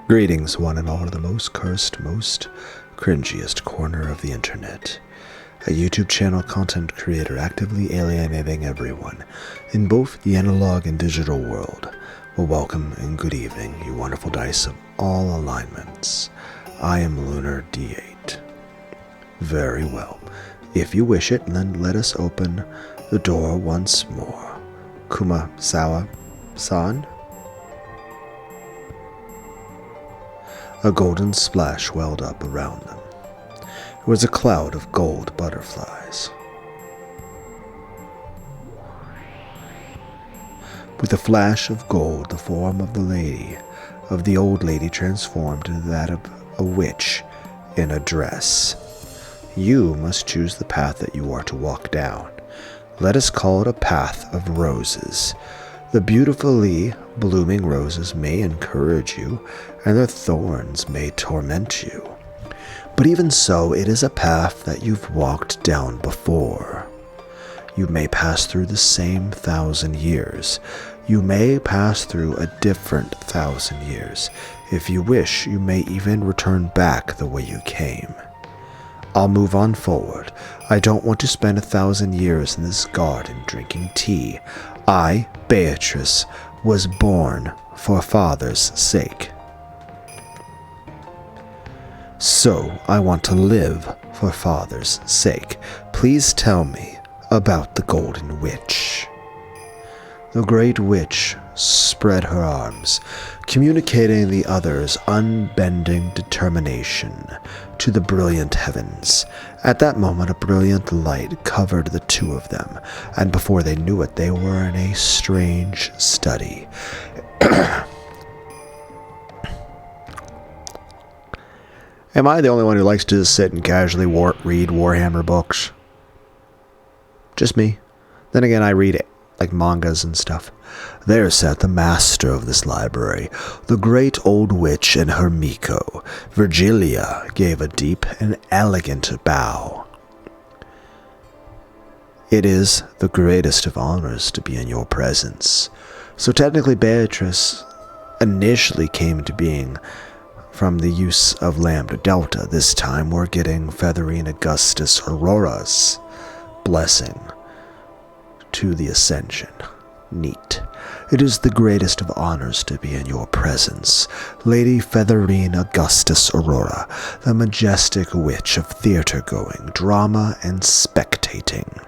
Greetings, one and all, to the most cursed, most cringiest corner of the internet. A YouTube channel content creator actively alienating everyone in both the analog and digital world. Well, welcome and good evening, you wonderful dice of all alignments. I am Lunar D8. Very well. If you wish it, then let us open the door once more. Kumasawa-san? A golden splash welled up around them. It was a cloud of gold butterflies. With a flash of gold, the form of the old lady transformed into that of a witch in a dress. You must choose the path that you are to walk down. Let us call it a path of roses. The beautifully blooming roses may encourage you, and their thorns may torment you. But even so, it is a path that you've walked down before. You may pass through the same 1,000 years. You may pass through a different 1,000 years. If you wish, you may even return back the way you came. I'll move on forward. I don't want to spend 1,000 years in this garden drinking tea. I, Beatrice, was born for father's sake. So, I want to live for father's sake. Please tell me about the Golden Witch. The Great Witch spread her arms, communicating the other's unbending determination to the brilliant heavens. At that moment, a brilliant light covered the two of them, and before they knew it, they were in a strange study. Am I the only one who likes to just sit and casually read Warhammer books? Just me. Then again, I read like mangas and stuff. There sat the master of this library, the great old witch and her Miko. Virgilia gave a deep and elegant bow. It is the greatest of honors to be in your presence. So technically Beatrice initially came to being from the use of Lambda Delta. This time we're getting Featherine Augustus Aurora's blessing to the Ascension. Neat. It is the greatest of honors to be in your presence, Lady Featherine Augustus Aurora, the majestic witch of theater-going, drama, and spectating.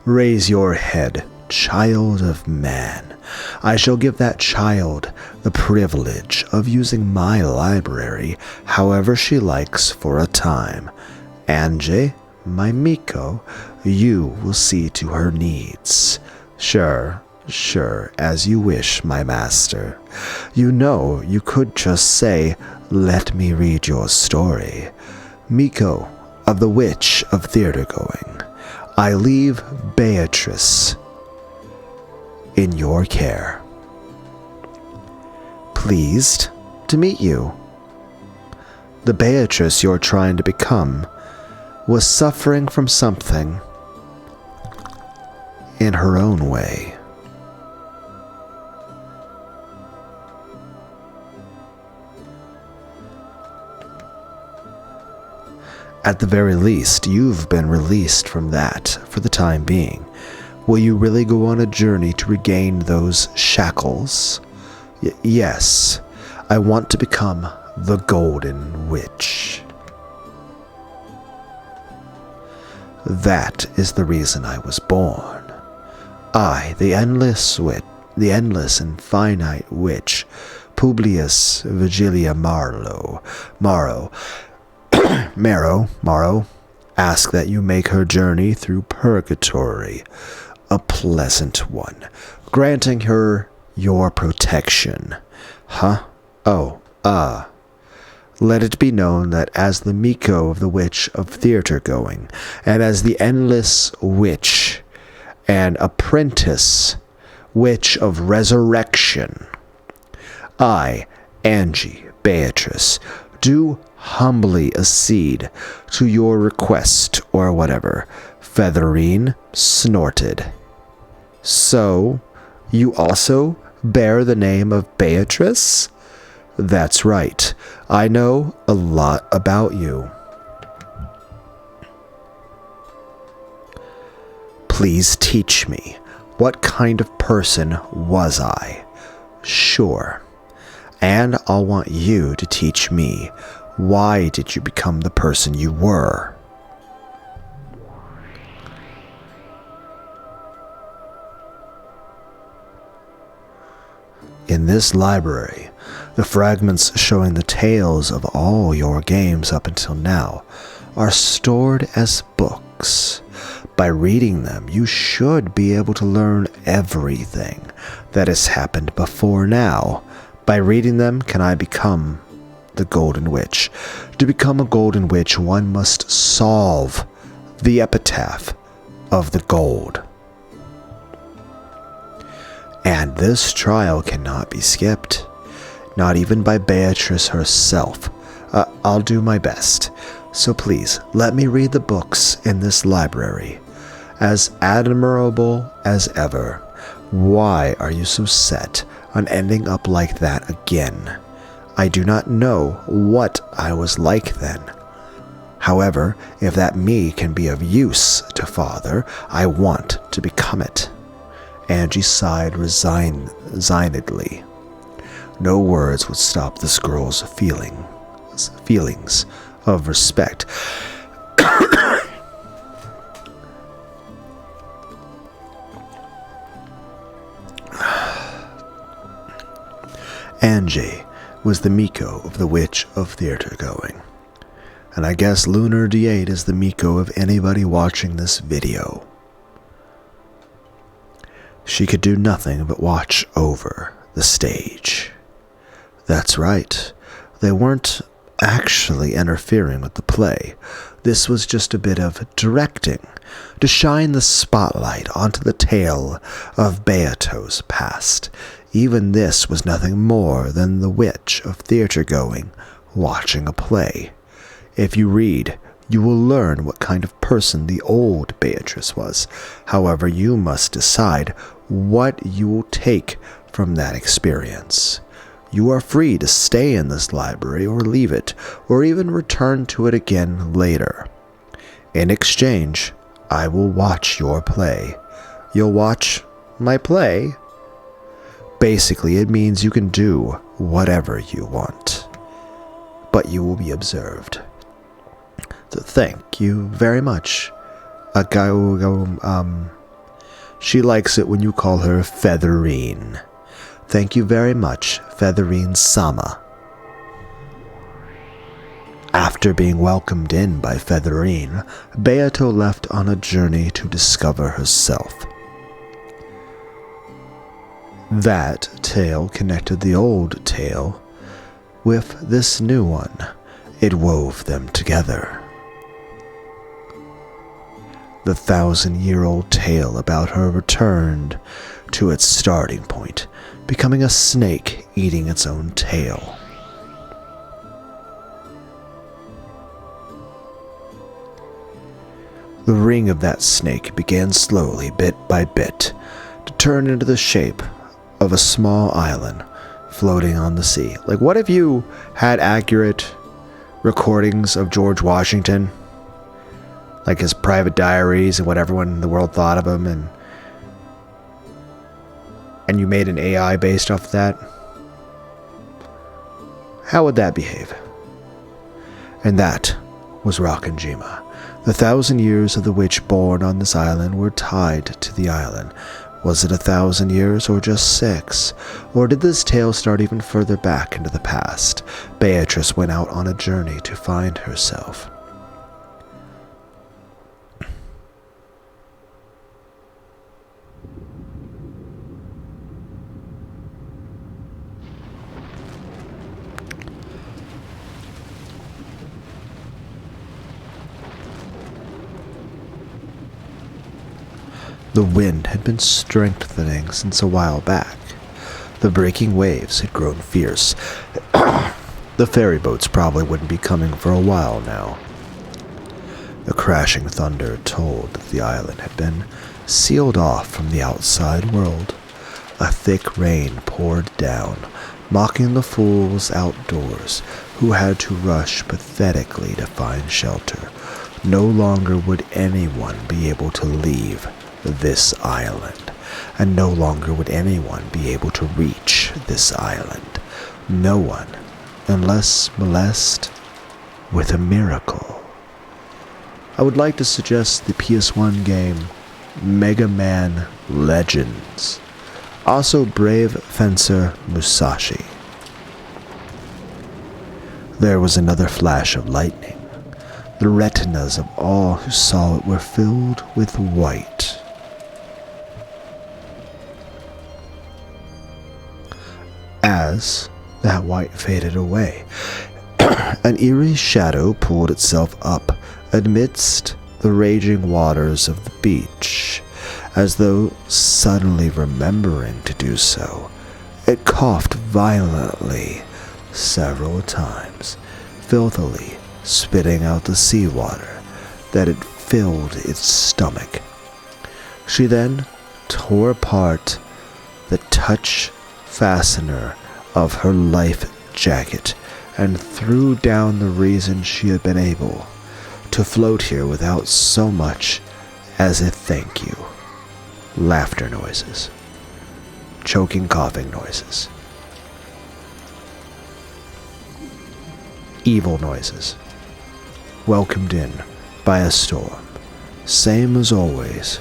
Raise your head, child of man. I shall give that child the privilege of using my library however she likes for a time. Angie, my Miko, you will see to her needs. Sure, as you wish, my master. You know, you could just say, let me read your story. Miko, of the Witch of Theater-Going, I leave Beatrice in your care. Pleased to meet you. The Beatrice you're trying to become was suffering from something in her own way. At the very least, you've been released from that for the time being. Will you really go on a journey to regain those shackles? Yes, I want to become the Golden Witch. That is the reason I was born. I, the endless and finite witch, Publius Vigilia Marrow, ask that you make her journey through purgatory a pleasant one, granting her your protection. Let it be known that as the Miko of the Witch of Theater-Going, and as the Endless Witch and Apprentice Witch of Resurrection, I, Angie Beatrice, do humbly accede to your request, or whatever. Featherine snorted. So, you also bear the name of Beatrice? That's right. I know a lot about you. Please teach me. What kind of person was I? Sure. And I'll want you to teach me. Why did you become the person you were? In this library, the fragments showing the tales of all your games up until now are stored as books. By reading them, you should be able to learn everything that has happened before now. By reading them, can I become the Golden Witch? To become a Golden Witch, one must solve the epitaph of the gold. And this trial cannot be skipped, not even by Beatrice herself. I'll do my best, so please let me read the books in this library. As admirable as ever, why are you so set on ending up like that again? I do not know what I was like then. However, if that me can be of use to Father, I want to become it. Angie sighed resignedly. No words would stop this girl's feelings of respect. Angie was the Miko of the Witch of Theater Going. And I guess Lunar D8 is the Miko of anybody watching this video. She could do nothing but watch over the stage. That's right. They weren't actually interfering with the play. This was just a bit of directing to shine the spotlight onto the tale of Beato's past. Even this was nothing more than the Witch of Theater Going watching a play. If you read, you will learn what kind of person the old Beatrice was. However, you must decide what you will take from that experience. You are free to stay in this library or leave it, or even return to it again later. In exchange, I will watch your play. You'll watch my play? Basically, it means you can do whatever you want, but you will be observed. So thank you very much. She likes it when you call her Featherine. Thank you very much, Featherine-sama. After being welcomed in by Featherine, Beato left on a journey to discover herself. That tale connected the old tale with this new one. It wove them together. The 1,000-year-old tale about her returned to its starting point, becoming a snake eating its own tail. The ring of that snake began slowly, bit by bit, to turn into the shape of a small island floating on the sea. Like, what if you had accurate recordings of George Washington? Like his private diaries and what everyone in the world thought of him, and you made an AI based off that? How would that behave? And that was Rakanjima. The 1,000 years of the witch born on this island were tied to the island. Was it 1,000 years or just 6? Or did this tale start even further back into the past? Beatrice went out on a journey to find herself. The wind had been strengthening since a while back. The breaking waves had grown fierce. The ferry boats probably wouldn't be coming for a while now. The crashing thunder told that the island had been sealed off from the outside world. A thick rain poured down, mocking the fools outdoors who had to rush pathetically to find shelter. No longer would anyone be able to leave this island, and no longer would anyone be able to reach this island. No one, unless blessed with a miracle. I would like to suggest the PS1 game Mega Man Legends, also Brave Fencer Musashi. There was another flash of lightning. The retinas of all who saw it were filled with white. As that white faded away, an eerie shadow pulled itself up amidst the raging waters of the beach. As though suddenly remembering to do so, it coughed violently several times, filthily spitting out the seawater that had filled its stomach. She then tore apart the touch fastener of her life jacket and threw down the reason she had been able to float here without so much as a thank you. Laughter noises. Choking, coughing noises. Evil noises. Welcomed in by a storm. Same as always.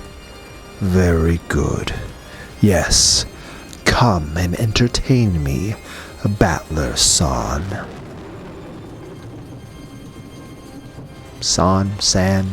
Very good. Yes, come and entertain me, Battler-san. San.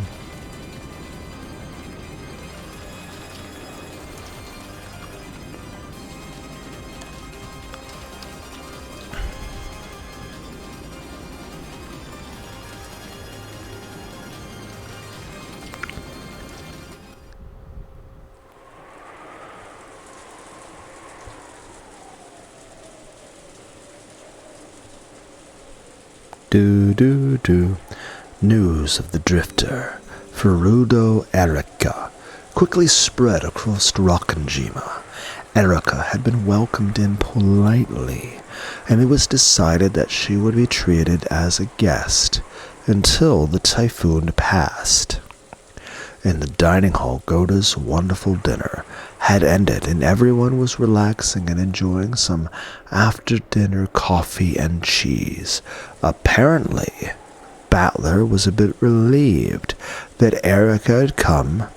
Do. News of the drifter, Furudo Erika, quickly spread across Rokkanjima. Erika had been welcomed in politely, and it was decided that she would be treated as a guest until the typhoon passed. In the dining hall, Goda's wonderful dinner had ended, and everyone was relaxing and enjoying some after-dinner coffee and cheese. Apparently, Battler was a bit relieved that Erika had come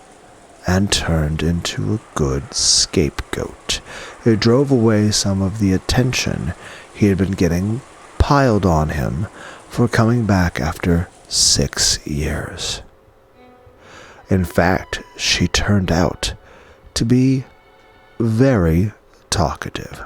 and turned into a good scapegoat. It drove away some of the attention he had been getting piled on him for coming back after 6 years. In fact, she turned out to be very talkative.